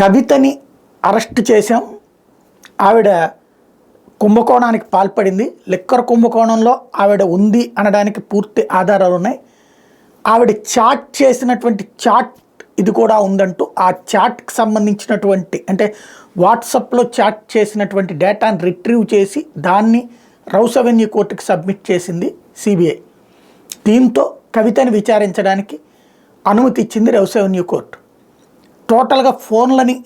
కవితని arrest చేశాం. ఆవిడ కుంభకోణానికి పాల్పడింది. లిక్కర్ కుంభకోణంలో ఆవిడ ఉంది అనడానికి పూర్తి ఆధారాలు ఉన్నాయి. ఆవిడ చాట్ చేసినటువంటి చాట్ ఇది కూడా ఉందంటూ ఆ చాట్కి సంబంధించినటువంటి అంటే వాట్సాప్లో చాట్ చేసినటువంటి డేటాను రిట్రీవ్ చేసి దాన్ని రౌస్ అవెన్యూ కోర్టుకి సబ్మిట్ చేసింది సిబిఐ. దీంతో కవితని విచారించడానికి అనుమతి ఇచ్చింది రౌస్ అవెన్యూ కోర్టు. టోటల్గా ఫోన్లని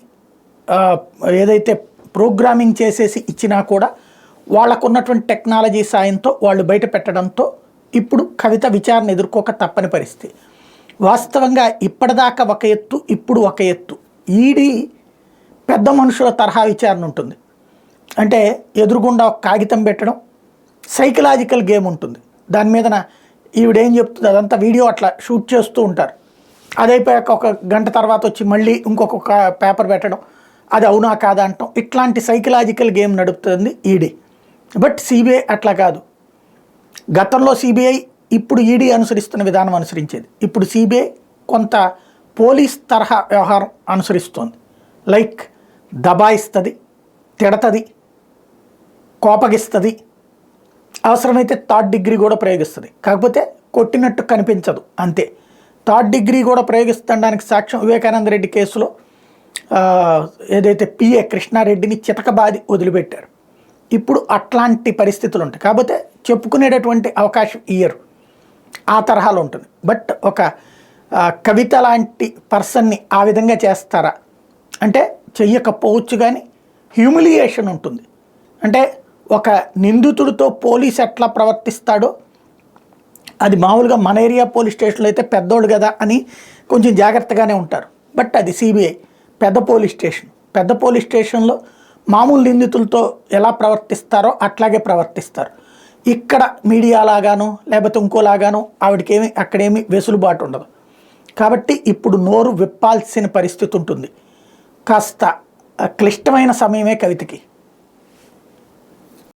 ఏదైతే ప్రోగ్రామింగ్ చేసేసి ఇచ్చినా కూడా వాళ్ళకు ఉన్నటువంటి టెక్నాలజీ సాయంతో వాళ్ళు బయట పెట్టడంతో ఇప్పుడు కవిత విచారణ ఎదుర్కోక తప్పని పరిస్థితి. వాస్తవంగా ఇప్పటిదాకా ఒక ఎత్తు, ఇప్పుడు ఒక ఎత్తు. ఈడీ పెద్ద మనుషుల తరహా విచారణ ఉంటుంది. అంటే ఎదురుగుండా ఒక కాగితం పెట్టడం, సైకలాజికల్ గేమ్ ఉంటుంది. దాని మీదన ఈవిడేం చెప్తుంది అదంతా వీడియో అట్లా షూట్ చేస్తూ ఉంటారు. అదైపోయాక ఒక గంట తర్వాత వచ్చి మళ్ళీ ఇంకొక పేపర్ పెట్టడం, అది అవునా కాదా అంటాం. ఇట్లాంటి సైకలాజికల్ గేమ్ నడుపుతుంది ఈడీ. బట్ సిబిఐ అట్లా కాదు. గతంలో సిబిఐ ఇప్పుడు ఈడీ అనుసరిస్తున్న విధానం అనుసరించేది. ఇప్పుడు సిబిఐ కొంత పోలీస్ తరహా వ్యవహారం అనుసరిస్తుంది. లైక్ దబాయిస్తుంది, తిడతది, కోపగిస్తుంది, అవసరమైతే థర్డ్ డిగ్రీ కూడా ప్రయోగిస్తుంది. కాకపోతే కొట్టినట్టు కనిపించదు అంతే. థర్డ్ డిగ్రీ కూడా ప్రయోగిస్తుండడానికి సాక్ష్యం వివేకానంద రెడ్డి కేసులో ఏదైతే పిఏ కృష్ణారెడ్డిని చితకబాది వదిలిపెట్టారు. ఇప్పుడు అట్లాంటి పరిస్థితులు ఉంటాయి. కాకపోతే చెప్పుకునేటటువంటి అవకాశం ఇయ్యరు, ఆ తరహాలో ఉంటుంది. బట్ ఒక కవిత లాంటి పర్సన్ని ఆ విధంగా చేస్తారా అంటే చెయ్యకపోవచ్చు. కానీ హ్యూమిలియేషన్ ఉంటుంది. అంటే ఒక నిందితుడితో పోలీస్ ఎట్లా ప్రవర్తిస్తాడో అది మామూలుగా మన ఏరియా పోలీస్ స్టేషన్లో అయితే పెద్దోళ్ళు కదా అని కొంచెం జాగ్రత్తగానే ఉంటారు. బట్ అది సిబిఐ పెద్ద పోలీస్ స్టేషన్. పెద్ద పోలీస్ స్టేషన్లో మామూలు నిందితులతో ఎలా ప్రవర్తిస్తారో అట్లాగే ప్రవర్తిస్తారు. ఇక్కడ మీడియా లాగానో లేకపోతే ఇంకోలాగానో ఆవిడకేమి అక్కడేమి వెసులుబాటు ఉండదు. కాబట్టి ఇప్పుడు నోరు విప్పాల్సిన పరిస్థితి ఉంటుంది. కాస్త క్లిష్టమైన సమయమే కవితకి.